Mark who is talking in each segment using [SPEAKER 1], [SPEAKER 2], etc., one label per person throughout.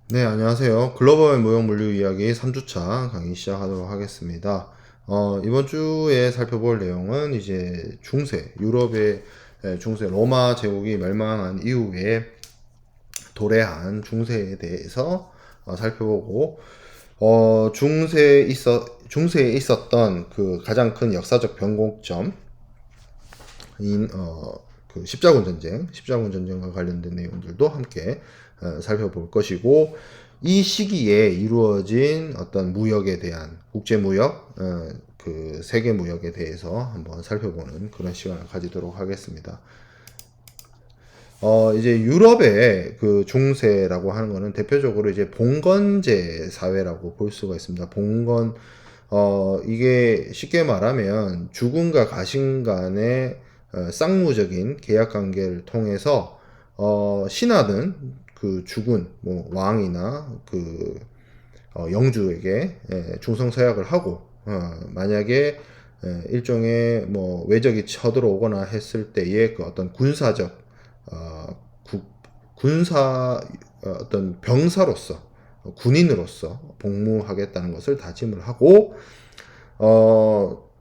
[SPEAKER 1] 네, 안녕하세요. 글로벌 무역 물류 이야기 3주차 강의 시작하도록 하겠습니다. 이번 주에 살펴볼 내용은 이제 중세, 유럽의 중세 로마 제국이 멸망한 이후에 도래한 중세에 대해서 살펴보고, 중세에 있었던 그 가장 큰 역사적 변곡점인, 그 십자군 전쟁과 관련된 내용들도 함께 살펴볼 것이고, 이 시기에 이루어진 어떤 무역에 대한 국제 무역, 그 세계 무역에 대해서 한번 살펴보는 그런 시간을 가지도록 하겠습니다. 이제 유럽의 그 중세라고 하는 거는 대표적으로 이제 봉건제 사회라고 볼 수가 있습니다. 이게 쉽게 말하면 죽음과 가신 간의 쌍무적인 계약 관계를 통해서, 신하든 그 죽은 뭐 왕이나 그 영주에게 중성 서약을 하고, 만약에 일종의 뭐 외적이 쳐들어오거나 했을 때의 그 어떤 군사적, 어, 군사, 어떤 병사로서, 군인으로서 복무하겠다는 것을 다짐을 하고,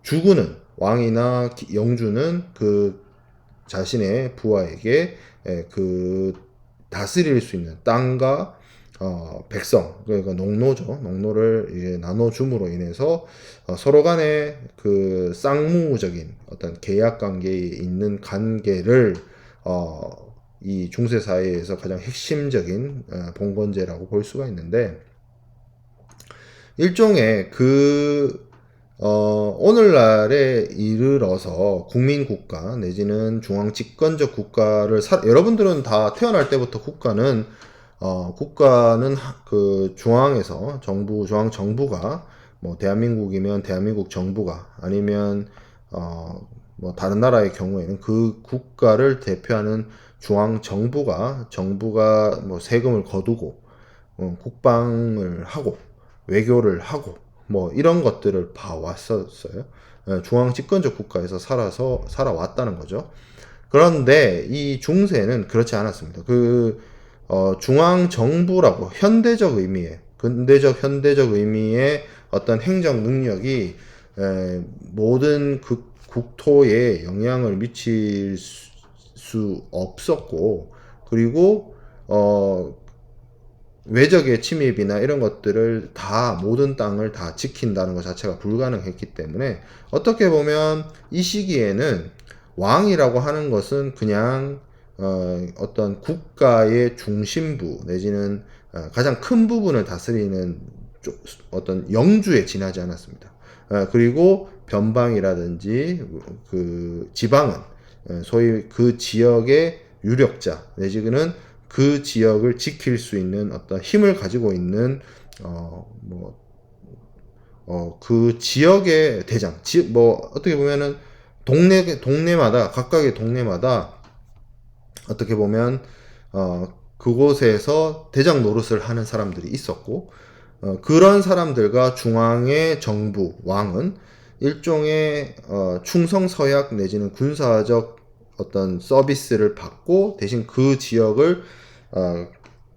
[SPEAKER 1] 주군은 왕이나 영주는 그 자신의 부하에게 그 다스릴 수 있는 땅과 백성, 그러니까 농노죠. 농노를 이제 나눠줌으로 인해서 서로 간에 그 쌍무적인 어떤 계약 관계에 있는 관계를 이 중세 사회에서 가장 핵심적인 봉건제라고 볼 수가 있는데, 일종의 오늘날에 이르러서 국민국가 내지는 중앙집권적 국가를 여러분들은 다 태어날 때부터 국가는 그 중앙에서 중앙정부가, 뭐 대한민국이면 대한민국 정부가, 아니면 뭐 다른 나라의 경우에는 그 국가를 대표하는 정부가 뭐 세금을 거두고 국방을 하고 외교를 하고 뭐 이런 것들을 봐왔었어요. 중앙 집권적 국가에서 살아왔다는 거죠. 그런데 이 중세는 그렇지 않았습니다. 중앙 정부라고 근대적 의미의 어떤 행정 능력이 모든 그 국토에 영향을 미칠 수 없었고, 그리고 외적의 침입이나 이런 것들을 모든 땅을 다 지킨다는 것 자체가 불가능했기 때문에, 어떻게 보면 이 시기에는 왕이라고 하는 것은 그냥 어떤 국가의 중심부 내지는 가장 큰 부분을 다스리는 어떤 영주에 지나지 않았습니다. 그리고 변방이라든지 그 지방은 소위 그 지역의 유력자 내지는 그 지역을 지킬 수 있는 어떤 힘을 가지고 있는 그 지역의 대장, 뭐 어떻게 보면은 각각의 동네마다 어떻게 보면 그곳에서 대장 노릇을 하는 사람들이 있었고, 그런 사람들과 중앙의 정부 왕은 일종의 충성 서약 내지는 군사적 어떤 서비스를 받고, 대신 그 지역을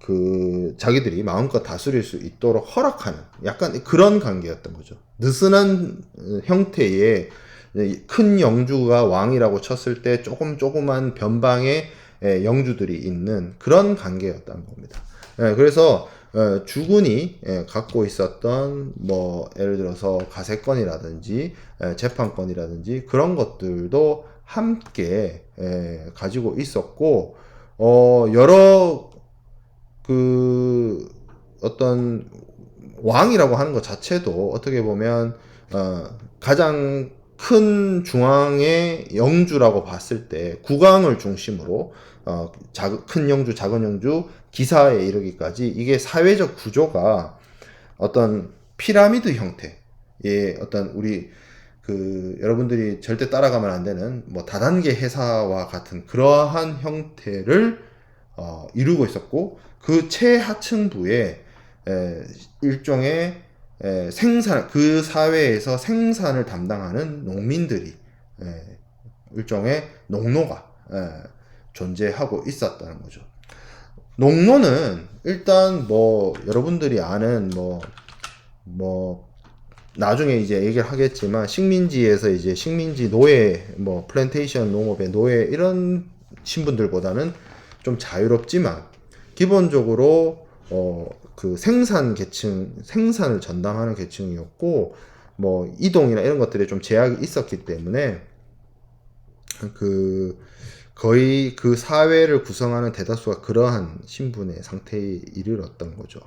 [SPEAKER 1] 그 자기들이 마음껏 다스릴 수 있도록 허락하는 약간 그런 관계였던 거죠. 느슨한 형태의 큰 영주가 왕이라고 쳤을 때 조그만 변방의 영주들이 있는 그런 관계였다는 겁니다. 그래서 주군이 갖고 있었던 뭐 예를 들어서 가세권이라든지 재판권이라든지 그런 것들도 함께 가지고 있었고, 여러 그 어떤 왕이라고 하는 것 자체도 어떻게 보면 가장 큰 중앙의 영주라고 봤을 때 국왕을 중심으로 큰 영주, 작은 영주, 기사에 이르기까지 이게 사회적 구조가 어떤 피라미드 형태의 어떤 우리 여러분들이 절대 따라가면 안 되는 뭐 다단계 회사와 같은 그러한 형태를 이루고 있었고, 그 최하층부에 일종의 그 사회에서 생산을 담당하는 농민들이, 일종의 농노가 존재하고 있었다는 거죠. 농노는 일단 뭐 여러분들이 아는 뭐 나중에 이제 얘기를 하겠지만 식민지에서 이제 식민지 노예 뭐 플랜테이션 농업의 노예 이런 신분들보다는 좀 자유롭지만 기본적으로 그 생산 계층 생산을 전담하는 계층이었고 뭐 이동이나 이런 것들에 좀 제약이 있었기 때문에 그 거의 그 사회를 구성하는 대다수가 그러한 신분의 상태에 이르렀던 거죠.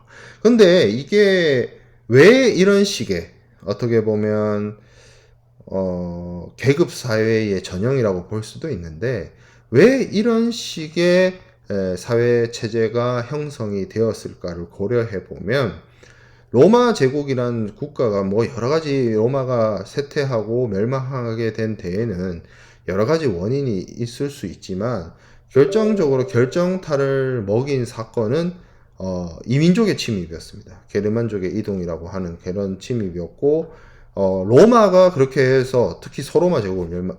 [SPEAKER 1] 근데 이게 왜 이런 식의 어떻게 보면 계급 사회의 전형이라고 볼 수도 있는데 왜 이런 식의 사회 체제가 형성이 되었을까를 고려해 보면 로마 제국이란 국가가 뭐 여러 가지 로마가 쇠퇴하고 멸망하게 된 데에는 여러 가지 원인이 있을 수 있지만 결정적으로 결정타를 먹인 사건은 이민족의 침입이었습니다. 게르만족의 이동이라고 하는 그런 침입이었고 로마가 그렇게 해서 특히 서로마 제국을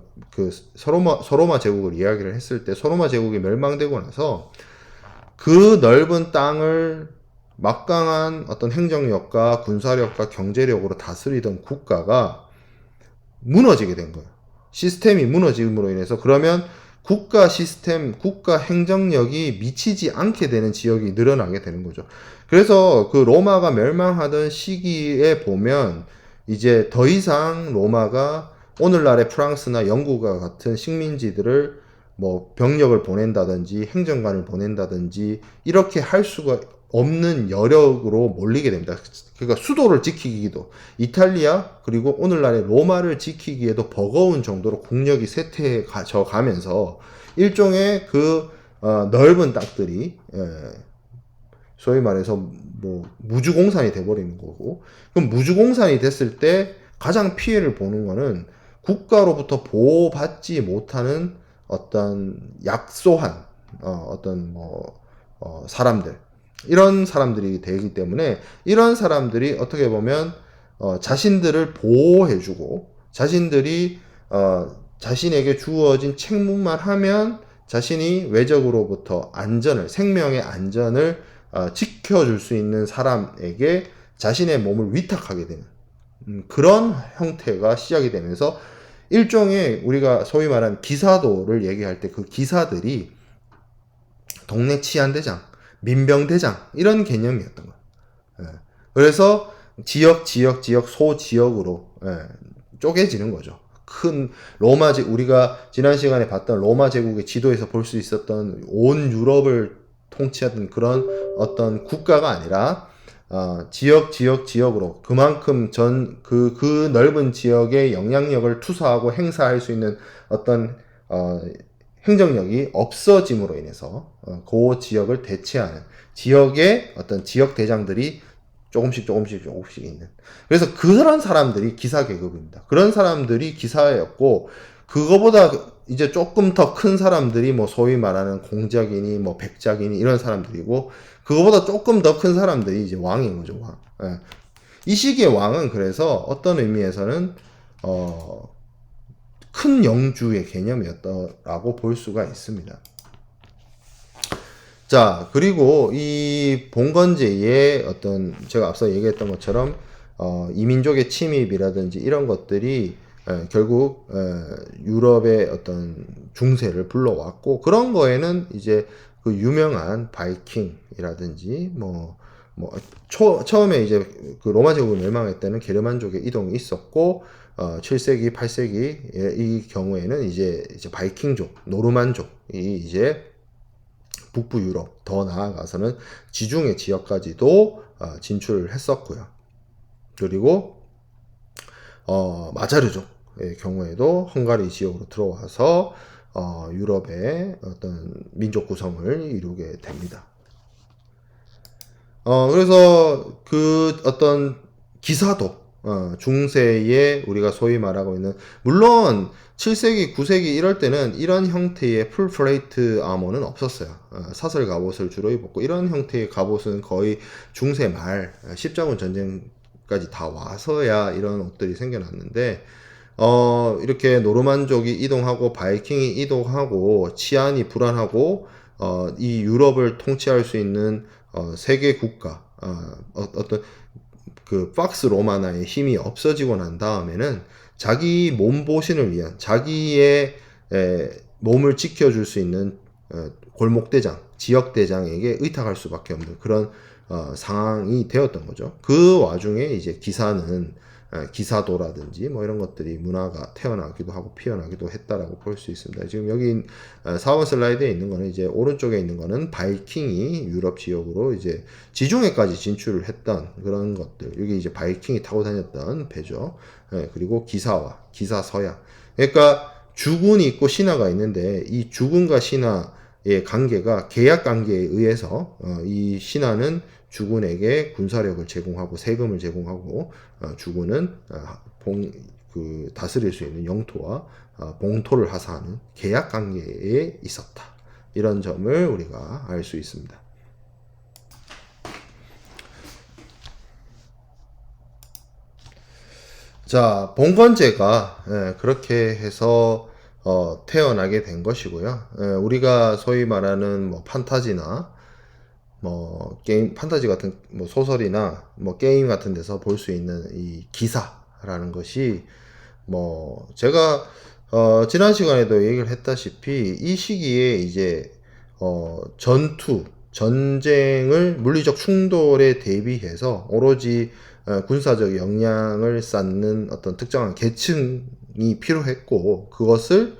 [SPEAKER 1] 서로마 제국을 이야기를 했을 때 서로마 제국이 멸망되고 나서 그 넓은 땅을 막강한 어떤 행정력과 군사력과 경제력으로 다스리던 국가가 무너지게 된 거예요. 시스템이 무너짐으로 인해서 그러면 국가 시스템, 국가 행정력이 미치지 않게 되는 지역이 늘어나게 되는 거죠. 그래서 그 로마가 멸망하던 시기에 보면 이제 더 이상 로마가 오늘날의 프랑스나 영국과 같은 식민지들을 뭐 병력을 보낸다든지 행정관을 보낸다든지 이렇게 할 수가 없는 여력으로 몰리게 됩니다. 그러니까 수도를 지키기도 이탈리아 그리고 오늘날의 로마를 지키기에도 버거운 정도로 국력이 쇠퇴해져 가면서 일종의 그 넓은 땅들이 소위 말해서 뭐 무주공산이 돼버리는 거고 그럼 무주공산이 됐을 때 가장 피해를 보는 거는 국가로부터 보호받지 못하는 어떤 약소한 어떤 사람들 이런 사람들이 되기 때문에 이런 사람들이 어떻게 보면 자신들을 보호해주고 자신들이 자신에게 주어진 책무만 하면 자신이 외적으로부터 안전을 생명의 안전을 지켜줄 수 있는 사람에게 자신의 몸을 위탁하게 되는 그런 형태가 시작이 되면서 일종의 우리가 소위 말하는 기사도를 얘기할 때 그 기사들이 동네 치안대장, 민병대장 이런 개념이었던 거예요. 그래서 지역, 소지역으로 쪼개지는 거죠. 큰 로마 우리가 지난 시간에 봤던 로마 제국의 지도에서 볼 수 있었던 온 유럽을 통치하던 그런 어떤 국가가 아니라 지역으로 그만큼 그 넓은 지역의 영향력을 투사하고 행사할 수 있는 어떤 행정력이 없어짐으로 인해서 그 지역을 대체하는 지역의 어떤 지역 대장들이 조금씩 있는. 그래서 그런 사람들이 기사 계급입니다. 그런 사람들이 기사였고 그거보다 이제 조금 더 큰 사람들이 뭐 소위 말하는 공작이니 뭐 백작이니 이런 사람들이고 그거보다 조금 더 큰 사람들이 이제 왕인 거죠. 왕. 예. 이 시기의 왕은 그래서 어떤 의미에서는 큰 영주의 개념이었다라고 볼 수가 있습니다. 자, 그리고 이 봉건제의 어떤 제가 앞서 얘기했던 것처럼 이민족의 침입이라든지 이런 것들이 결국 유럽의 어떤 중세를 불러왔고 그런 거에는 이제 그 유명한 바이킹이라든지 처음에 이제 그 로마 제국이 멸망할 때는 게르만족의 이동이 있었고 7세기, 8세기 이 경우에는 이제 바이킹족, 노르만족이 이제 북부 유럽 더 나아가서는 지중해 지역까지도 진출을 했었고요. 그리고 마자르족의 경우에도 헝가리 지역으로 들어와서 유럽의 어떤 민족 구성을 이루게 됩니다. 그래서 그 어떤 기사도 중세에 우리가 소위 말하고 있는 물론 7세기, 9세기 이럴 때는 이런 형태의 풀 플레이트 아머는 없었어요. 사설 갑옷을 주로 입었고 이런 형태의 갑옷은 거의 중세 말 십자군 전쟁까지 다 와서야 이런 옷들이 생겨났는데 이렇게 노르만족이 이동하고 바이킹이 이동하고 치안이 불안하고 이 유럽을 통치할 수 있는 세계 국가, 어떤 그 박스 로마나의 힘이 없어지고 난 다음에는 자기 몸보신을 위한 자기의 몸을 지켜줄 수 있는 골목대장, 지역대장에게 의탁할 수밖에 없는 그런 상황이 되었던 거죠. 그 와중에 이제 기사는 기사도라든지 뭐 이런 것들이 문화가 태어나기도 하고 피어나기도 했다라고 볼 수 있습니다. 지금 여기 4번 슬라이드에 있는 거는 이제 오른쪽에 있는 거는 바이킹이 유럽 지역으로 이제 지중해까지 진출을 했던 그런 것들. 여기 이제 바이킹이 타고 다녔던 배죠. 그리고 기사와 기사서야. 그러니까 주군이 있고 신하가 있는데 이 주군과 신하의 관계가 계약 관계에 의해서 이 신하는 주군에게 군사력을 제공하고 세금을 제공하고 주군은 다스릴 수 있는 영토와 봉토를 하사하는 계약 관계에 있었다. 이런 점을 우리가 알 수 있습니다. 자, 봉건제가 그렇게 해서 태어나게 된 것이고요. 우리가 소위 말하는 뭐 판타지나 뭐 게임 판타지 같은 뭐 소설이나 뭐 게임 같은 데서 볼 수 있는 이 기사라는 것이 뭐 제가 지난 시간에도 얘기를 했다시피 이 시기에 이제 전쟁을 물리적 충돌에 대비해서 오로지 군사적 역량을 쌓는 어떤 특정한 계층이 필요했고 그것을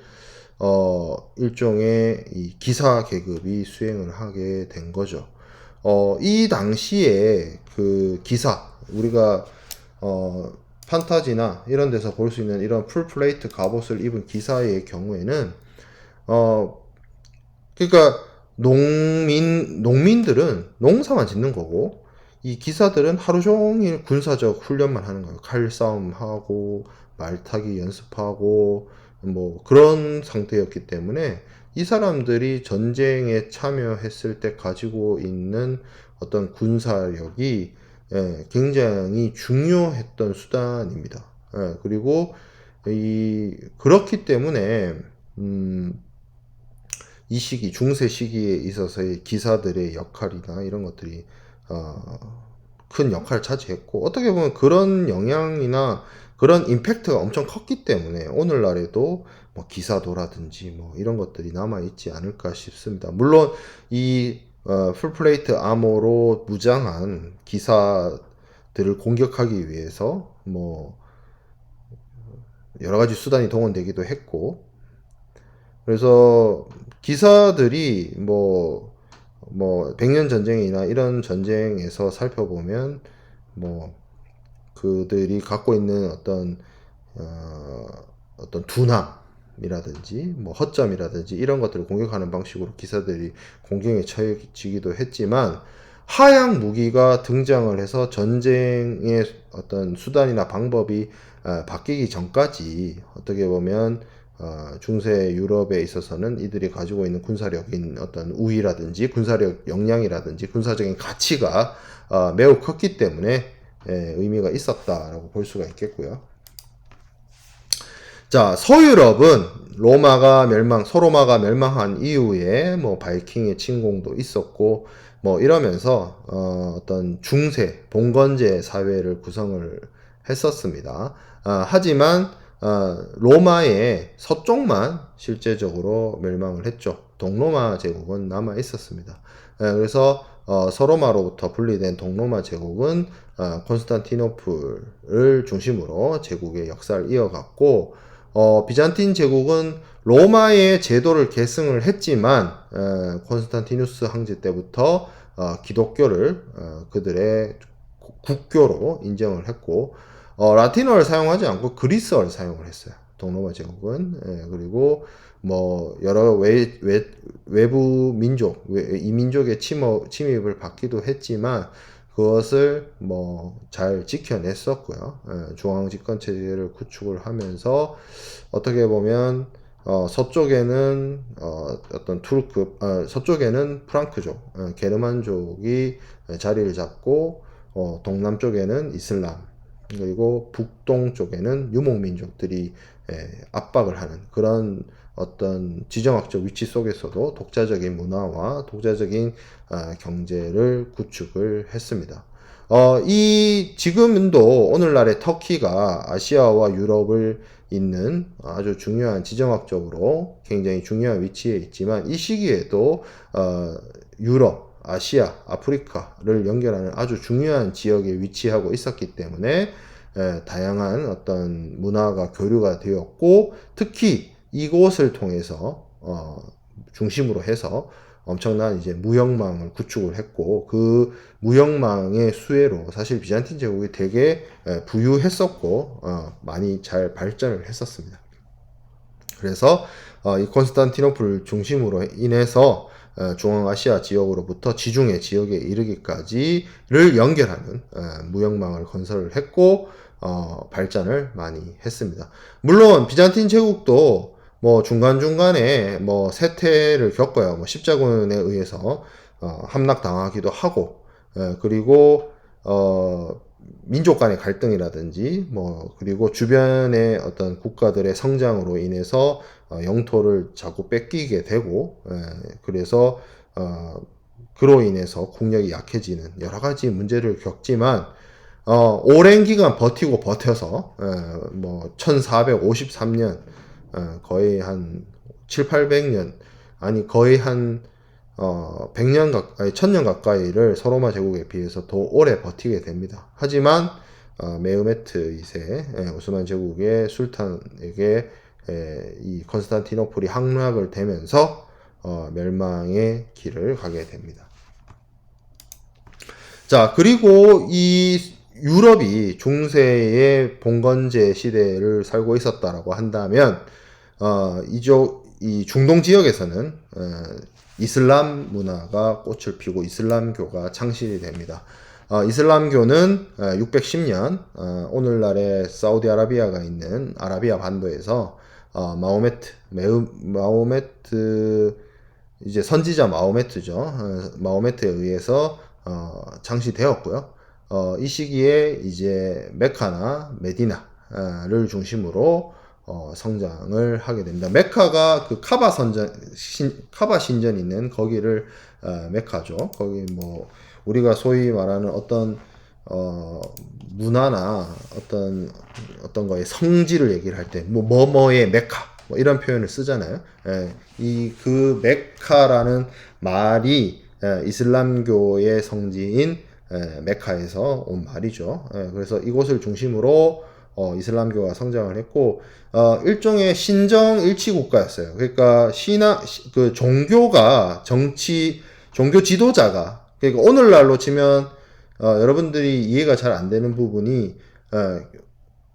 [SPEAKER 1] 일종의 이 기사 계급이 수행을 하게 된 거죠. 이 당시에 그 기사, 우리가, 판타지나 이런 데서 볼 수 있는 이런 풀플레이트 갑옷을 입은 기사의 경우에는, 그러니까 농민들은 농사만 짓는 거고, 이 기사들은 하루 종일 군사적 훈련만 하는 거예요. 칼싸움 하고, 말타기 연습하고, 뭐 그런 상태였기 때문에 이 사람들이 전쟁에 참여했을 때 가지고 있는 어떤 군사력이 굉장히 중요했던 수단입니다. 그리고 그렇기 때문에 이 시기 중세 시기에 있어서의 기사들의 역할이나 이런 것들이 큰 역할을 차지했고 어떻게 보면 그런 영향이나 그런 임팩트가 엄청 컸기 때문에 오늘날에도 뭐 기사도라든지 뭐 이런 것들이 남아 있지 않을까 싶습니다. 물론 이 풀플레이트 아머로 무장한 기사들을 공격하기 위해서 뭐 여러 가지 수단이 동원되기도 했고 그래서 기사들이 뭐 백년 전쟁이나 이런 전쟁에서 살펴보면 뭐 그들이 갖고 있는 어떤 둔함이라든지 뭐 허점이라든지 이런 것들을 공격하는 방식으로 기사들이 공격에 처해지기도 했지만 하약 무기가 등장을 해서 전쟁의 어떤 수단이나 방법이 바뀌기 전까지 어떻게 보면 중세 유럽에 있어서는 이들이 가지고 있는 군사력인 어떤 우위라든지 군사력 역량이라든지 군사적인 가치가 매우 컸기 때문에 의미가 있었다라고 볼 수가 있겠고요. 자, 서유럽은 소로마가 멸망한 이후에 뭐 바이킹의 침공도 있었고 뭐 이러면서 어떤 중세 봉건제 사회를 구성을 했었습니다. 하지만 로마의 서쪽만 실제적으로 멸망을 했죠. 동로마 제국은 남아 있었습니다. 그래서 서로마로부터 분리된 동로마 제국은 콘스탄티노플을 중심으로 제국의 역사를 이어갔고 비잔틴 제국은 로마의 제도를 계승을 했지만 콘스탄티누스 황제 때부터 기독교를 그들의 국교로 인정을 했고 라틴어를 사용하지 않고 그리스어를 사용을 했어요. 동로마 제국은. 그리고 뭐 여러 외부 민족, 이민족의 침입을 받기도 했지만 그것을 뭐 잘 지켜냈었고요. 중앙 집권 체제를 구축을 하면서 어떻게 보면 서쪽에는 어떤 서쪽에는 프랑크족, 게르만족이 자리를 잡고 동남쪽에는 이슬람 그리고 북동쪽에는 유목민족들이 압박을 하는 그런 어떤 지정학적 위치 속에서도 독자적인 문화와 독자적인 경제를 구축을 했습니다. 이 지금도 오늘날의 터키가 아시아와 유럽을 잇는 아주 중요한 지정학적으로 굉장히 중요한 위치에 있지만 이 시기에도 유럽, 아시아, 아프리카를 연결하는 아주 중요한 지역에 위치하고 있었기 때문에 다양한 어떤 문화가 교류가 되었고 특히 이곳을 통해서 중심으로 해서 엄청난 이제 무역망을 구축을 했고 그 무역망의 수혜로 사실 비잔틴 제국이 되게 부유했었고 많이 잘 발전을 했었습니다. 그래서 이 콘스탄티노플 중심으로 인해서 중앙아시아 지역으로부터 지중해 지역에 이르기까지를 연결하는 무역망을 건설을 했고 발전을 많이 했습니다. 물론 비잔틴 제국도 뭐 중간중간에 뭐 세태를 겪어요. 뭐 십자군에 의해서 함락당하기도 하고 그리고 민족 간의 갈등이라든지 뭐 그리고 주변의 어떤 국가들의 성장으로 인해서 영토를 자꾸 뺏기게 되고 그래서 그로 인해서 국력이 약해지는 여러 가지 문제를 겪지만 오랜 기간 버티고 버텨서 뭐 1453년 거의 한 7, 800년 아니 거의 한 100년 가까이, 1000년 가까이를 서로마 제국에 비해서 더 오래 버티게 됩니다. 하지만 메흐메트 2세 오스만 제국의 술탄에게 이 컨스탄티노플이 함락을 되면서 멸망의 길을 가게 됩니다. 자, 그리고 이 유럽이 중세의 봉건제 시대를 살고 있었다라고 한다면 이 중동 지역에서는 이슬람 문화가 꽃을 피우고 이슬람교가 창실이 됩니다. 이슬람교는 610년 오늘날의 사우디아라비아가 있는 아라비아 반도에서 마호메트 이제 선지자 마호메트죠. 마호메트에 의해서 창시되었고요. 이 시기에 이제 메카나 메디나를 중심으로 성장을 하게 됩니다. 메카가 그 카바 신전 있는 거기를 메카죠. 거기 뭐 우리가 소위 말하는 어떤 문화나 어떤 거의 성지를 얘기를 할 때 뭐뭐의 메카 뭐 이런 표현을 쓰잖아요. 이 그 메카라는 말이 이슬람교의 성지인 메카에서 온 말이죠. 그래서 이곳을 중심으로 이슬람교가 성장을 했고 일종의 신정 일치 국가였어요. 그러니까 그 종교가 종교 지도자가 그러니까 오늘날로 치면 여러분들이 이해가 잘 안 되는 부분이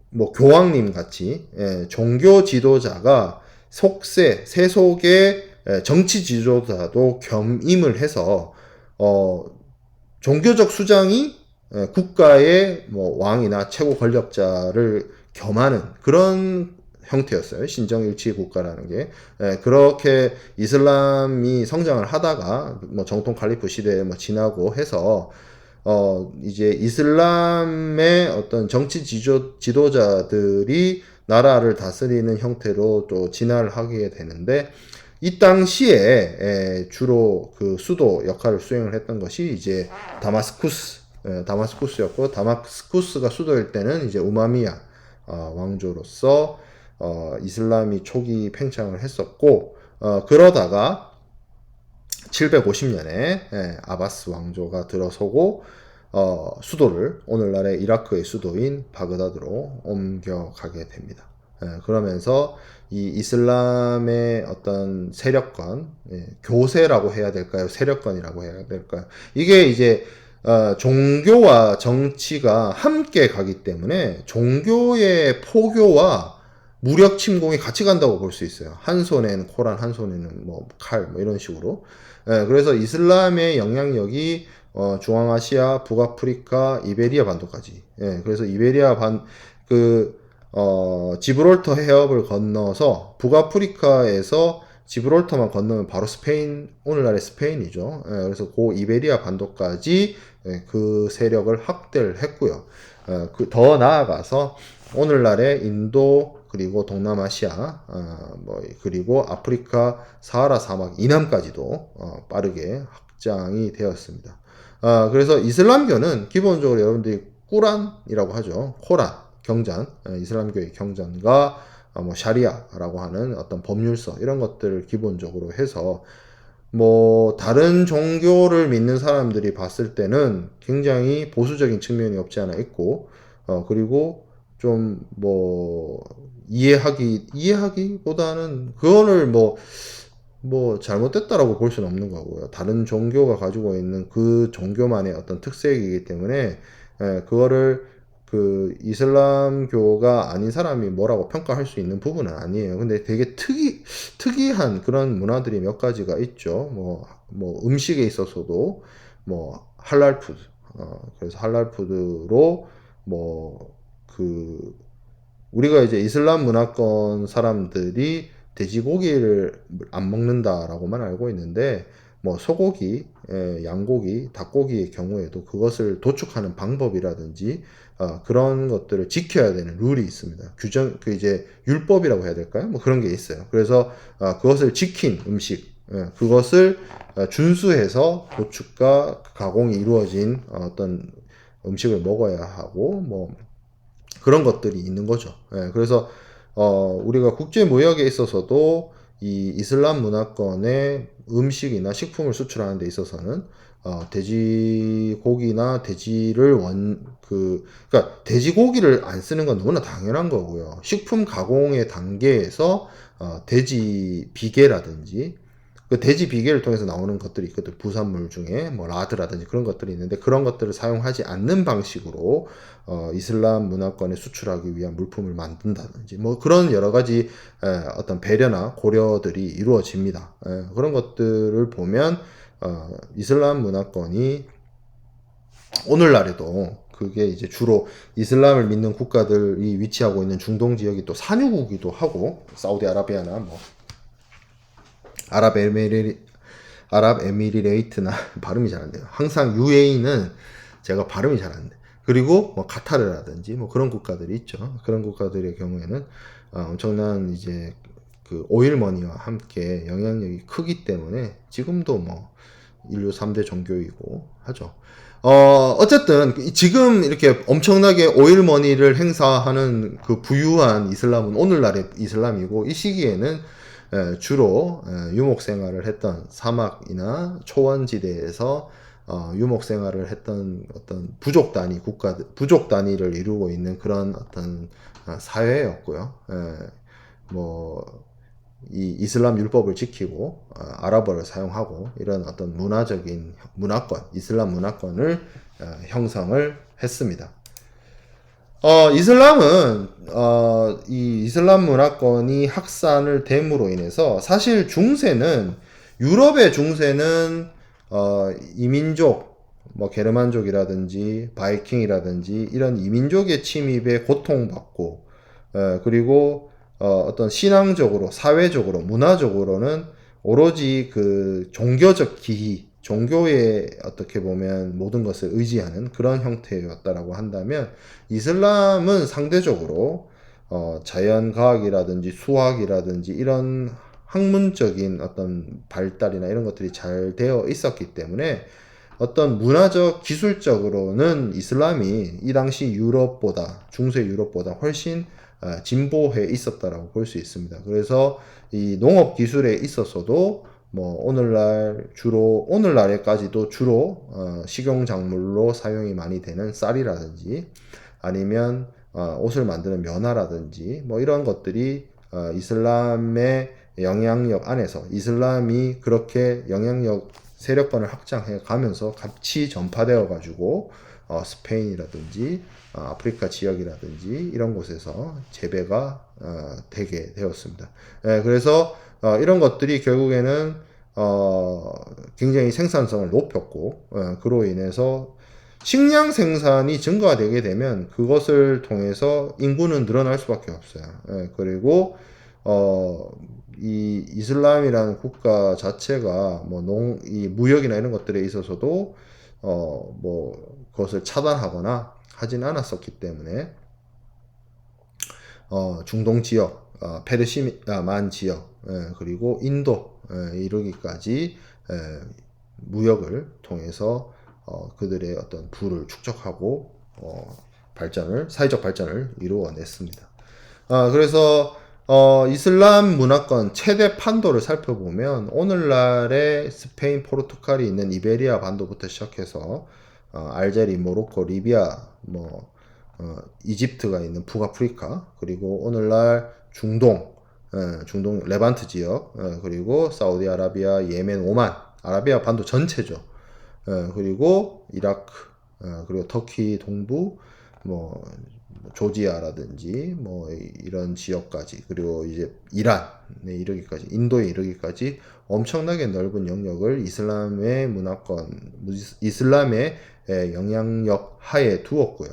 [SPEAKER 1] 뭐 교황님 같이 종교 지도자가 세속의 정치 지도자도 겸임을 해서 종교적 수장이 국가의 뭐 왕이나 최고 권력자를 겸하는 그런 형태였어요. 신정일치 국가라는 게. 그렇게 이슬람이 성장을 하다가 뭐 정통 칼리프 시대에 뭐 지나고 해서 이제 이슬람의 어떤 정치 지도자들이 나라를 다스리는 형태로 또 진화를 하게 되는데 이 당시에 주로 그 수도 역할을 수행을 했던 것이 이제 다마스쿠스였고 다마스쿠스가 수도일 때는 이제 우마미야 왕조로서 이슬람이 초기 팽창을 했었고 그러다가 750년에 아바스 왕조가 들어서고 수도를 오늘날의 이라크의 수도인 바그다드로 옮겨가게 됩니다. 그러면서 이 이슬람의 어떤 세력권, 교세라고 해야 될까요? 세력권이라고 해야 될까요? 이게 이제 종교와 정치가 함께 가기 때문에 종교의 포교와 무력 침공이 같이 간다고 볼 수 있어요. 한 손에는 코란, 한 손에는 뭐 칼, 뭐 이런 식으로. 그래서 이슬람의 영향력이 중앙아시아, 북아프리카, 이베리아 반도까지. 그래서 이베리아 지브롤터 해협을 건너서 북아프리카에서 지브롤터만 건너면 바로 스페인, 오늘날의 스페인이죠. 그래서 고 이베리아 반도까지 그 세력을 확대를 했고요. 더 나아가서 오늘날의 인도 그리고 동남아시아 그리고 아프리카 사하라 사막 이남까지도 빠르게 확장이 되었습니다. 그래서 이슬람교는 기본적으로 여러분들이 꾸란이라고 하죠. 코란, 경전, 이슬람교의 경전과 뭐 샤리아라고 하는 어떤 법률서 이런 것들을 기본적으로 해서 뭐 다른 종교를 믿는 사람들이 봤을 때는 굉장히 보수적인 측면이 없지 않아 있고 그리고 좀 뭐 이해하기보다는 그거를 뭐 잘못됐다라고 볼 수는 없는 거고요. 다른 종교가 가지고 있는 그 종교만의 어떤 특색이기 때문에 그거를 그 이슬람교가 아닌 사람이 뭐라고 평가할 수 있는 부분은 아니에요. 근데 되게 특이한 그런 문화들이 몇 가지가 있죠. 뭐 음식에 있어서도 뭐 할랄 푸드, 그래서 할랄 푸드로 뭐 우리가 이제 이슬람 문화권 사람들이 돼지고기를 안 먹는다라고만 알고 있는데 뭐 소고기, 양고기, 닭고기의 경우에도 그것을 도축하는 방법이라든지 그런 것들을 지켜야 되는 룰이 있습니다. 그 이제 율법이라고 해야 될까요? 뭐 그런 게 있어요. 그래서 그것을 지킨 음식, 그것을 준수해서 도축과 가공이 이루어진 어떤 음식을 먹어야 하고 뭐 그런 것들이 있는 거죠. 그래서 우리가 국제 무역에 있어서도 이 이슬람 문화권의 음식이나 식품을 수출하는 데 있어서는 돼지고기나 돼지를 그러니까 돼지고기를 안 쓰는 건 너무나 당연한 거고요. 식품 가공의 단계에서 돼지 비계라든지 그 돼지 비계를 통해서 나오는 것들이 있거든. 부산물 중에 뭐 라드라든지 그런 것들이 있는데 그런 것들을 사용하지 않는 방식으로 이슬람 문화권에 수출하기 위한 물품을 만든다든지 뭐 그런 여러 가지 어떤 배려나 고려들이 이루어집니다. 그런 것들을 보면 이슬람 문화권이 오늘날에도 그게 이제 주로 이슬람을 믿는 국가들이 위치하고 있는 중동 지역이 또 산유국이기도 하고 사우디아라비아나 뭐 아랍에미리레이트나 발음이 잘 안 돼요. 항상 UAE는 제가 발음이 잘 안 돼. 그리고 뭐 카타르라든지 뭐 그런 국가들이 있죠. 그런 국가들의 경우에는 엄청난 이제 그 오일머니와 함께 영향력이 크기 때문에 지금도 뭐 인류 3대 종교이고 하죠. 어쨌든 지금 이렇게 엄청나게 오일머니를 행사하는 그 부유한 이슬람은 오늘날의 이슬람이고 이 시기에는 주로 유목 생활을 했던 사막이나 초원지대에서 유목 생활을 했던 어떤 부족 단위를 이루고 있는 그런 어떤 사회였고요. 뭐 이 이슬람 율법을 지키고 아랍어를 사용하고 이런 어떤 이슬람 문화권을 형성을 했습니다. 이슬람은 이 이슬람 문화권이 확산을 됨으로 인해서 사실 유럽의 중세는 이민족 뭐 게르만족이라든지 바이킹이라든지 이런 이민족의 침입에 고통받고 그리고 어떤 신앙적으로 사회적으로 문화적으로는 오로지 그 종교적 기희 종교에 어떻게 보면 모든 것을 의지하는 그런 형태였다라고 한다면 이슬람은 상대적으로 자연과학이라든지 수학이라든지 이런 학문적인 어떤 발달이나 이런 것들이 잘 되어 있었기 때문에 어떤 문화적 기술적으로는 이슬람이 이 당시 중세 유럽보다 훨씬 진보해 있었다라고 볼 수 있습니다. 그래서 이 농업 기술에 있어서도 뭐 오늘날에까지도 주로 식용작물로 사용이 많이 되는 쌀이라든지 아니면 옷을 만드는 면화라든지 뭐 이런 것들이 이슬람의 영향력 안에서 이슬람이 그렇게 영향력 세력권을 확장해 가면서 같이 전파되어 가지고 스페인이라든지 아프리카 지역이라든지 이런 곳에서 재배가 되게 되었습니다. 그래서 이런 것들이 결국에는 굉장히 생산성을 높였고 그로 인해서 식량 생산이 증가되게 되면 그것을 통해서 인구는 늘어날 수밖에 없어요. 그리고 이 이슬람이라는 국가 자체가 뭐 이 무역이나 이런 것들에 있어서도 뭐 그것을 차단하거나 하진 않았었기 때문에 중동 지역, 페르시만 지역, 그리고 인도 이러기까지 무역을 통해서 그들의 어떤 부를 축적하고 사회적 발전을 이루어냈습니다. 그래서 이슬람 문화권 최대 판도를 살펴보면 오늘날의 스페인, 포르투갈이 있는 이베리아 반도부터 시작해서 알제리, 모로코, 리비아, 이집트가 있는 북아프리카, 그리고 오늘날 중동 레반트 지역, 그리고 사우디아라비아, 예멘, 오만, 아라비아 반도 전체죠. 그리고 이라크, 그리고 터키 동부, 조지아라든지 이런 지역까지, 그리고 이제 이란에 이르기까지, 인도에 이르기까지 엄청나게 넓은 영역을 이슬람의 문화권, 이슬람의 영향력 하에 두었고요.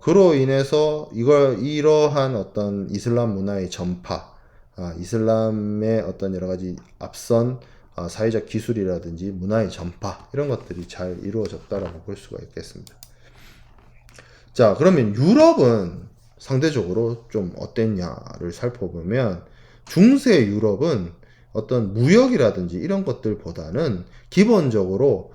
[SPEAKER 1] 그로 인해서 이러한 어떤 이슬람 문화의 전파, 이슬람의 어떤 여러 가지 앞선 사회적 기술이라든지 문화의 전파, 이런 것들이 잘 이루어졌다라고 볼 수가 있겠습니다. 자, 그러면 유럽은 상대적으로 좀 어땠냐를 살펴보면, 중세 유럽은 어떤 무역이라든지 이런 것들보다는 기본적으로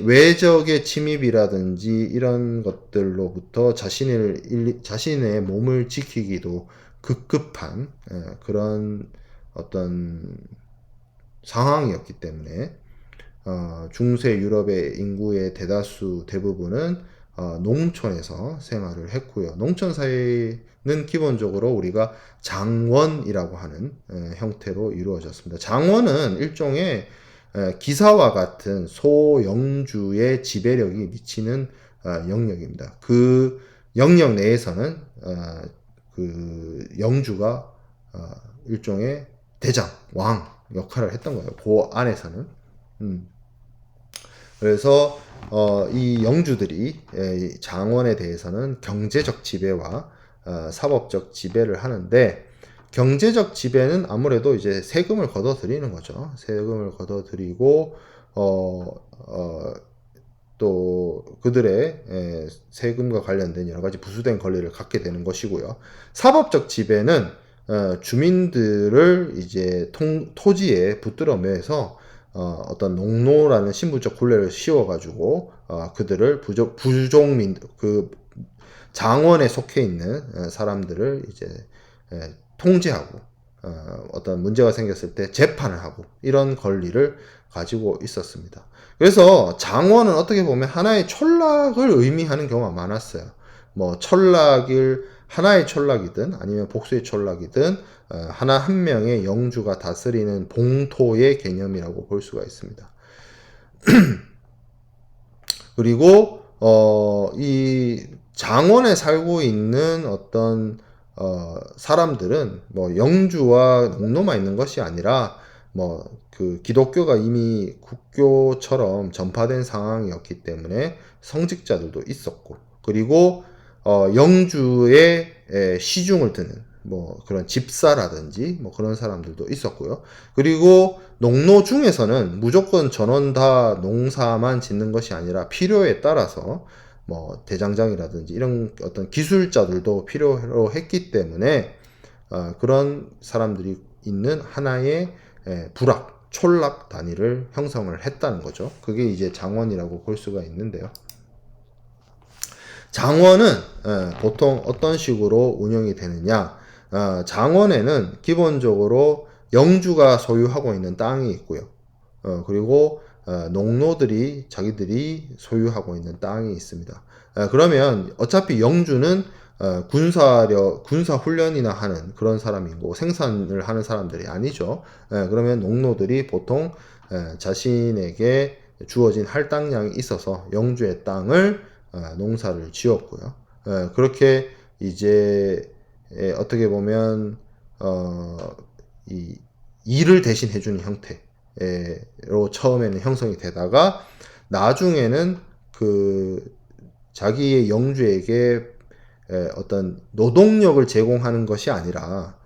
[SPEAKER 1] 외적의 침입이라든지 이런 것들로부터 자신의 몸을 지키기도 급급한 그런 어떤 상황이었기 때문에 중세 유럽의 인구의 대부분은 농촌에서 생활을 했고요. 농촌 사회는 기본적으로 우리가 장원이라고 하는 형태로 이루어졌습니다. 장원은 일종의 기사와 같은 소영주의 지배력이 미치는 영역입니다. 그 영역 내에서는 그 영주가 일종의 대장, 왕 역할을 했던 거예요. 그 안에서는. 그래서 이 영주들이 장원에 대해서는 경제적 지배와 사법적 지배를 하는데, 경제적 지배는 아무래도 이제 세금을 걷어들이는 거죠. 세금을 걷어들이고 또 그들의 세금과 관련된 여러 가지 부수된 권리를 갖게 되는 것이고요. 사법적 지배는 주민들을 이제 토지에 붙들어 매서 어떤 농노라는 신분적 굴레를 씌워가지고 그들을 부종민, 그 장원에 속해 있는 사람들을 이제 통제하고 어떤 문제가 생겼을 때 재판을 하고, 이런 권리를 가지고 있었습니다. 그래서 장원은 어떻게 보면 하나의 촌락을 의미하는 경우가 많았어요. 하나의 촌락이든 아니면 복수의 촌락이든 한 명의 영주가 다스리는 봉토의 개념이라고 볼 수가 있습니다. 그리고 이 장원에 살고 있는 어떤 사람들은 영주와 농노만 있는 것이 아니라 그 기독교가 이미 국교처럼 전파된 상황이었기 때문에 성직자들도 있었고, 그리고 영주의 시중을 드는 그런 집사라든지 그런 사람들도 있었고요. 그리고 농노 중에서는 무조건 전원 다 농사만 짓는 것이 아니라 필요에 따라서 대장장이라든지 이런 어떤 기술자들도 필요로 했기 때문에 그런 사람들이 있는 하나의 촌락 단위를 형성을 했다는 거죠. 그게 이제 장원이라고 볼 수가 있는데요. 장원은 보통 어떤 식으로 운영이 되느냐, 장원에는 기본적으로 영주가 소유하고 있는 땅이 있고요. 그리고 농노들이 자기들이 소유하고 있는 땅이 있습니다. 그러면 어차피 영주는 군사 훈련이나 하는 그런 사람이고 생산을 하는 사람들이 아니죠. 그러면 농노들이 보통 자신에게 주어진 할당량이 있어서 영주의 땅을 농사를 지었고요. 그렇게 이제 어떻게 보면 이 일을 대신 해주는 형태로 처음에는 형성이 되다가, 나중에는 그 자기의 영주에게 어떤 노동력을 제공하는 것이 아니라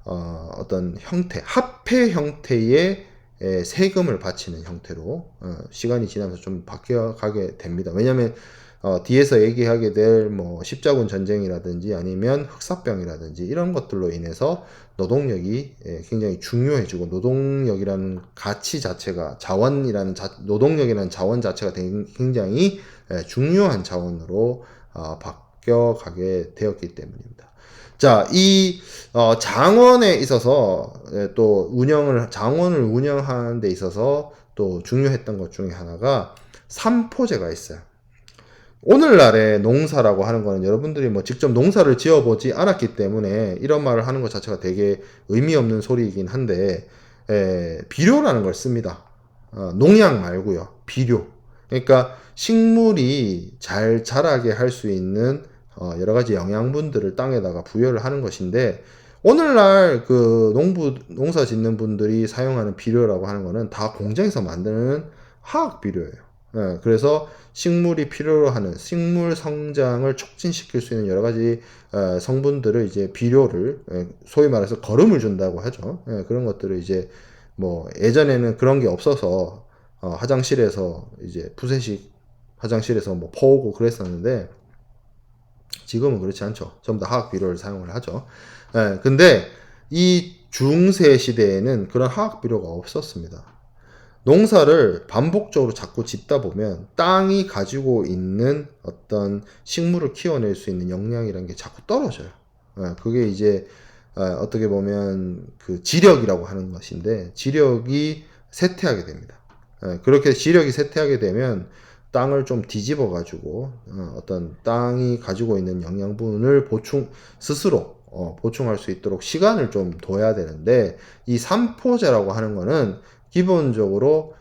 [SPEAKER 1] 어떤 형태, 화폐 형태의 세금을 바치는 형태로 시간이 지나면서 좀 바뀌어가게 됩니다. 왜냐하면 뒤에서 얘기하게 될 뭐 십자군 전쟁이라든지 아니면 흑사병이라든지 이런 것들로 인해서 노동력이 굉장히 중요해지고 노동력이라는 가치 자체가 노동력이라는 자원 자체가 굉장히 중요한 자원으로 바뀌어가게 되었기 때문입니다. 자, 이 장원에 있어서 또 장원을 운영하는 데 있어서 또 중요했던 것 중에 하나가 삼포제가 있어요. 오늘날의 농사라고 하는 거는 여러분들이 뭐 직접 농사를 지어보지 않았기 때문에 이런 말을 하는 것 자체가 되게 의미 없는 소리이긴 한데, 비료라는 걸 씁니다. 농약 말고요. 비료. 그러니까 식물이 잘 자라게 할 수 있는 여러 가지 영양분들을 땅에다가 부여를 하는 것인데, 오늘날 그 농사 짓는 분들이 사용하는 비료라고 하는 거는 다 공장에서 만드는 화학 비료예요. 그래서 식물이 필요로 하는 식물 성장을 촉진시킬 수 있는 여러 가지 성분들을 이제 비료를 소위 말해서 거름을 준다고 하죠. 그런 것들을 이제 뭐 예전에는 그런 게 없어서 화장실에서 이제 푸세식 화장실에서 뭐 퍼오고 그랬었는데 지금은 그렇지 않죠. 전부 다 화학 비료를 사용을 하죠. 근데 이 중세 시대에는 그런 화학 비료가 없었습니다. 농사를 반복적으로 자꾸 짓다 보면 땅이 가지고 있는 어떤 식물을 키워낼 수 있는 역량이라는 게 자꾸 떨어져요. 그게 이제 어떻게 보면 그 지력이라고 하는 것인데 지력이 쇠퇴하게 됩니다. 그렇게 지력이 쇠퇴하게 되면 땅을 좀 뒤집어 가지고 어떤 땅이 가지고 있는 영양분을 스스로 보충할 수 있도록 시간을 좀 둬야 되는데, 이 삼포제라고 하는 거는 기본적으로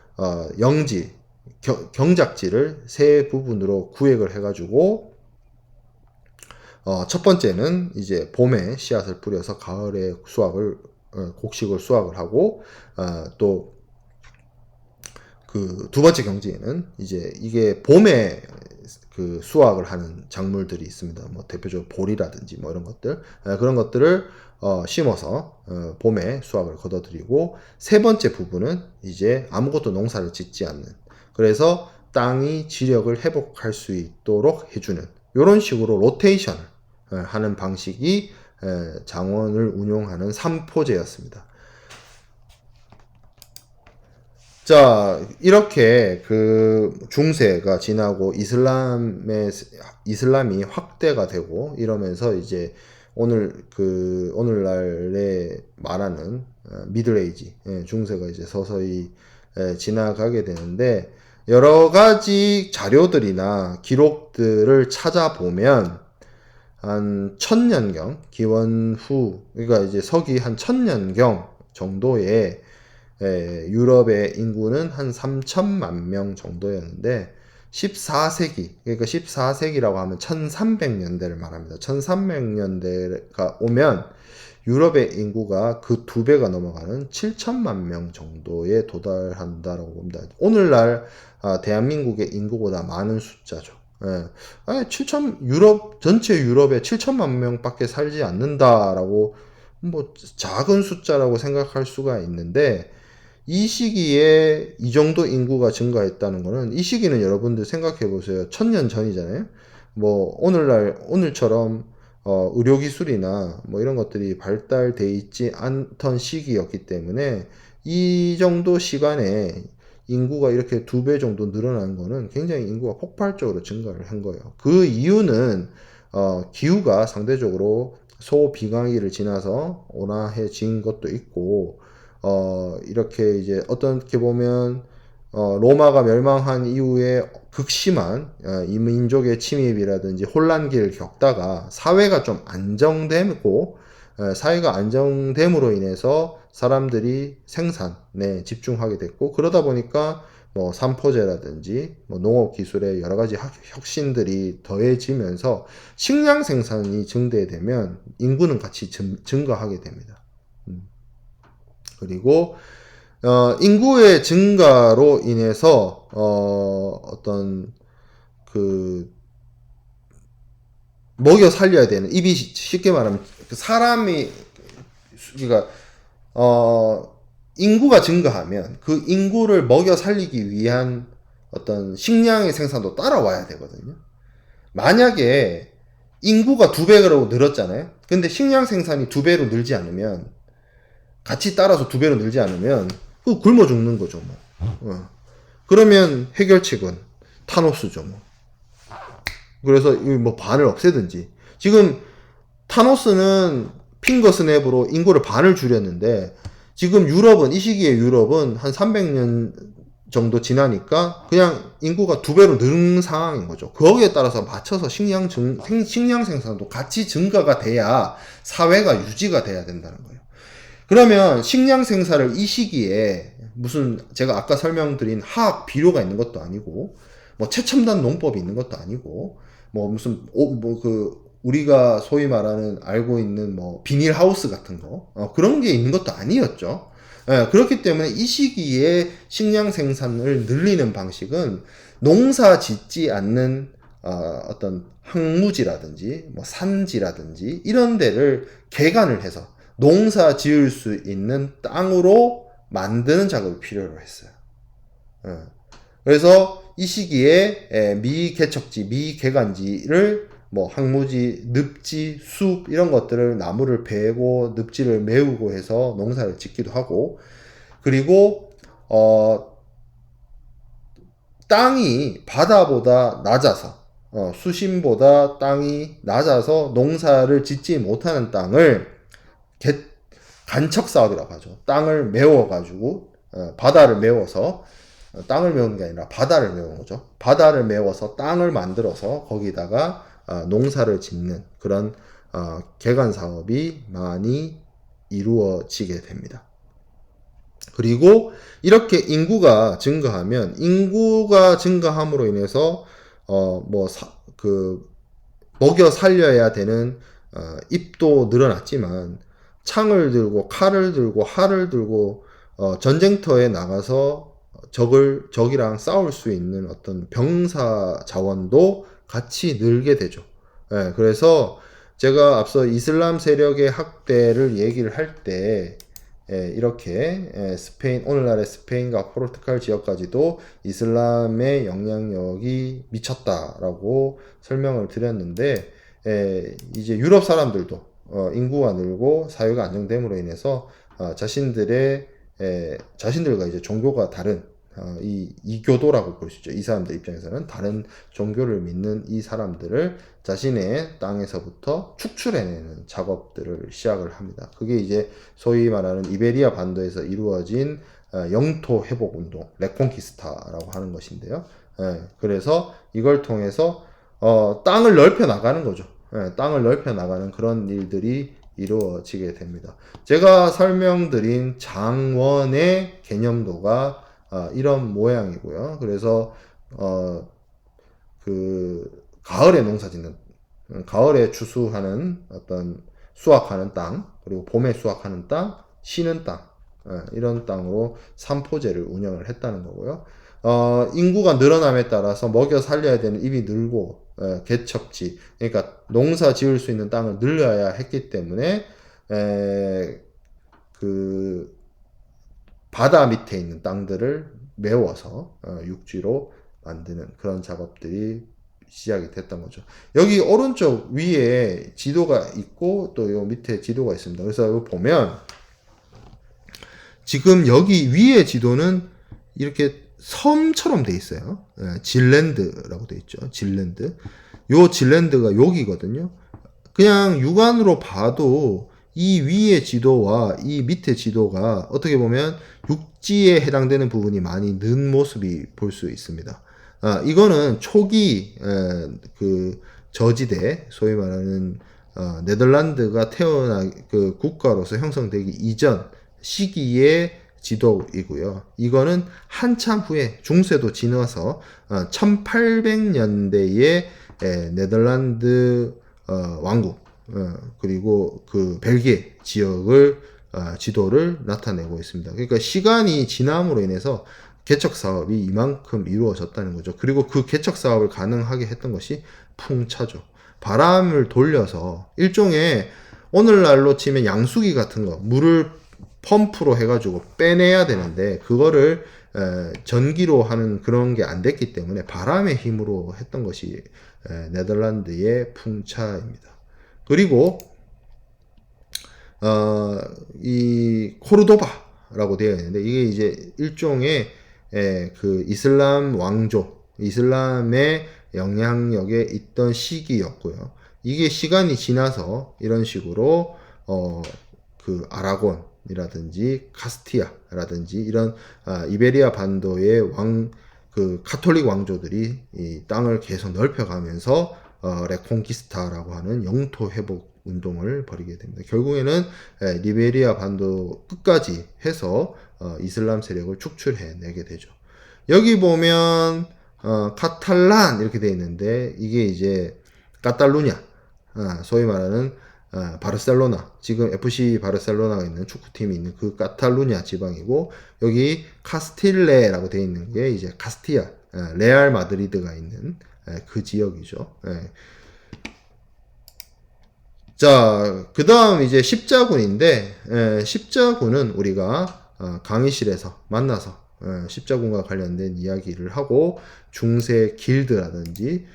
[SPEAKER 1] 영지, 경작지를 세 부분으로 구획을 해가지고 첫 번째는 이제 봄에 씨앗을 뿌려서 가을에 곡식을 수확을 하고 또 그 두 번째 경지에는 이제 이게 봄에 그 수확을 하는 작물들이 있습니다. 뭐 대표적으로 보리라든지 뭐 이런 것들, 그런 것들을 심어서 봄에 수확을 거둬들이고, 세 번째 부분은 이제 아무것도 농사를 짓지 않는, 그래서 땅이 지력을 회복할 수 있도록 해주는 이런 식으로 로테이션을 하는 방식이 장원을 운용하는 삼포제였습니다. 자, 이렇게 그 중세가 지나고 이슬람이 확대가 되고 이러면서 이제 오늘날에 말하는 미들에이지, 중세가 이제 서서히 지나가게 되는데, 여러 가지 자료들이나 기록들을 찾아보면 한 1000년경, 기원 후, 그러니까 이제 서기 한 1000년경 정도에 유럽의 인구는 한 3천만 명 정도였는데 14세기, 그러니까 14세기라고 하면 1300년대를 말합니다. 1300년대가 오면 유럽의 인구가 그 2배가 넘어가는 7천만 명 정도에 도달한다라고 봅니다. 오늘날 대한민국의 인구보다 많은 숫자죠. 전체 유럽에 7천만 명밖에 살지 않는다라고, 뭐 작은 숫자라고 생각할 수가 있는데, 이 시기에 이 정도 인구가 증가했다는 거는, 이 시기는 여러분들 생각해 보세요. 1000년 전이잖아요. 뭐 오늘처럼 의료기술이나 뭐 이런 것들이 발달돼 있지 않던 시기였기 때문에 이 정도 시간에 인구가 이렇게 2배 정도 늘어난 거는 굉장히 인구가 폭발적으로 증가를 한 거예요. 그 이유는 기후가 상대적으로 소비강의를 지나서 온화해진 것도 있고, 이렇게 이제 어떻게 보면 로마가 멸망한 이후에 극심한 이민족의 침입이라든지 혼란기를 겪다가 사회가 좀 안정되고, 사회가 안정됨으로 인해서 사람들이 생산에 집중하게 됐고, 그러다 보니까 뭐 삼포제라든지 뭐 농업 기술의 여러 가지 혁신들이 더해지면서 식량 생산이 증대되면 인구는 같이 증가하게 됩니다. 그리고 인구의 증가로 인해서 어떤 그 먹여 살려야 되는, 입이 쉽게 말하면 사람이 그러니까 인구가 증가하면 그 인구를 먹여 살리기 위한 어떤 식량의 생산도 따라와야 되거든요. 만약에 인구가 2배로 늘었잖아요. 근데 식량 생산이 2배로 늘지 않으면, 같이 따라서 2배로 늘지 않으면 굶어 죽는 거죠, 뭐. 그러면 해결책은 타노스죠, 뭐. 그래서 뭐 반을 없애든지. 지금 타노스는 핑거 스냅으로 인구를 반을 줄였는데, 지금 유럽은, 이 시기에 유럽은 한 300년 정도 지나니까 그냥 인구가 2배로 는 상황인 거죠. 거기에 따라서 맞춰서 식량 생산도 같이 증가가 돼야 사회가 유지가 돼야 된다는 거예요. 그러면 식량 생산을 이 시기에 무슨 제가 아까 설명드린 화학 비료가 있는 것도 아니고, 뭐 최첨단 농법이 있는 것도 아니고, 뭐 무슨 우리가 소위 말하는 알고 있는 뭐 비닐하우스 같은 거 그런 게 있는 것도 아니었죠. 그렇기 때문에 이 시기에 식량 생산을 늘리는 방식은 농사 짓지 않는 어떤 항무지라든지 뭐 산지라든지 이런 데를 개간을 해서 농사 지을 수 있는 땅으로 만드는 작업이 필요로 했어요. 그래서 이 시기에 미개척지, 미개간지를 뭐 항무지, 늪지, 숲 이런 것들을 나무를 베고 늪지를 메우고 해서 농사를 짓기도 하고, 그리고 땅이 바다보다 낮아서 수심보다 땅이 낮아서 농사를 짓지 못하는 땅을 간척 사업이라고 하죠. 땅을 메워 가지고 바다를 메워서, 땅을 메우는 게 아니라 바다를 메우는 거죠. 바다를 메워서 땅을 만들어서 거기다가 농사를 짓는 그런 개간 사업이 많이 이루어지게 됩니다. 그리고 이렇게 인구가 증가하면, 인구가 증가함으로 인해서 먹여 살려야 되는 입도 늘어났지만, 창을 들고 칼을 들고 활을 들고 전쟁터에 나가서 적이랑 싸울 수 있는 어떤 병사 자원도 같이 늘게 되죠. 그래서 제가 앞서 이슬람 세력의 학대를 얘기를 할 때 이렇게 스페인, 오늘날의 스페인과 포르투갈 지역까지도 이슬람의 영향력이 미쳤다라고 설명을 드렸는데, 이제 유럽 사람들도 인구가 늘고 사회가 안정됨으로 인해서 자신들과 이제 종교가 다른 이교도라고 볼 수 있죠. 이 사람들 입장에서는 다른 종교를 믿는 이 사람들을 자신의 땅에서부터 축출해내는 작업들을 시작을 합니다. 그게 이제 소위 말하는 이베리아 반도에서 이루어진 영토 회복 운동, 레콘키스타라고 하는 것인데요. 그래서 이걸 통해서 땅을 넓혀 나가는 거죠. 땅을 넓혀 나가는 그런 일들이 이루어지게 됩니다. 제가 설명드린 장원의 개념도가 이런 모양이고요. 그래서 가을에 농사 짓는, 가을에 추수하는 어떤 수확하는 땅, 그리고 봄에 수확하는 땅, 쉬는 땅, 이런 땅으로 삼포제를 운영을 했다는 거고요. 인구가 늘어남에 따라서 먹여 살려야 되는 입이 늘고, 개척지, 그러니까 농사 지을 수 있는 땅을 늘려야 했기 때문에 바다 밑에 있는 땅들을 메워서 육지로 만드는 그런 작업들이 시작이 됐던 거죠. 여기 오른쪽 위에 지도가 있고 또 요 밑에 지도가 있습니다. 그래서 이거 보면 지금 여기 위에 지도는 이렇게 섬처럼 돼 있어요. 질랜드라고 돼 있죠. 질랜드. 요 질랜드가 여기거든요. 그냥 육안으로 봐도 이 위의 지도와 이 밑의 지도가 어떻게 보면 육지에 해당되는 부분이 많이 는 모습이 볼 수 있습니다. 이거는 초기 저지대, 소위 말하는 네덜란드가 국가로서 형성되기 이전 시기의 지도이고요. 이거는 한참 후에 중세도 지나서 1800년대에 네덜란드 왕국 그리고 벨기에 지역을 지도를 나타내고 있습니다. 그러니까 시간이 지남으로 인해서 개척 사업이 이만큼 이루어졌다는 거죠. 그리고 그 개척 사업을 가능하게 했던 것이 풍차죠. 바람을 돌려서 일종의 오늘날로 치면 양수기 같은 거, 물을 펌프로 해가지고 빼내야 되는데 그거를 전기로 하는 그런 게 안 됐기 때문에 바람의 힘으로 했던 것이 네덜란드의 풍차입니다. 그리고 이 코르도바라고 되어 있는데 이게 이제 일종의 그 이슬람 왕조, 이슬람의 영향력에 있던 시기였고요. 이게 시간이 지나서 이런 식으로 그 아라곤이라든지 카스티아라든지 이런 이베리아 반도의 그 카톨릭 왕조들이 이 땅을 계속 넓혀가면서 레콩키스타라고 하는 영토 회복 운동을 벌이게 됩니다. 결국에는 리베리아 반도 끝까지 해서 이슬람 세력을 축출해내게 되죠. 여기 보면 카탈란 이렇게 되어 있는데 이게 이제 카탈루냐, 소위 말하는 바르셀로나, 지금 FC 바르셀로나가 있는 축구팀이 있는 그 카탈루냐 지방이고, 여기 카스틸레라고 되어 있는 게 이제 카스티아, 레알 마드리드가 있는 그 지역이죠. 자, 그 다음 이제 십자군인데, 십자군은 우리가 강의실에서 만나서 십자군과 관련된 이야기를 하고, 중세 길드라든지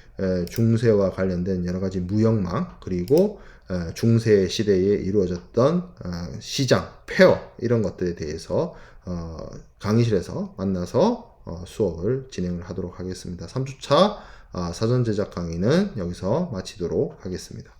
[SPEAKER 1] 중세와 관련된 여러 가지 무역망, 그리고 중세 시대에 이루어졌던 시장, 페어 이런 것들에 대해서 강의실에서 만나서 수업을 진행을 하도록 하겠습니다. 3주차 사전 제작 강의는 여기서 마치도록 하겠습니다.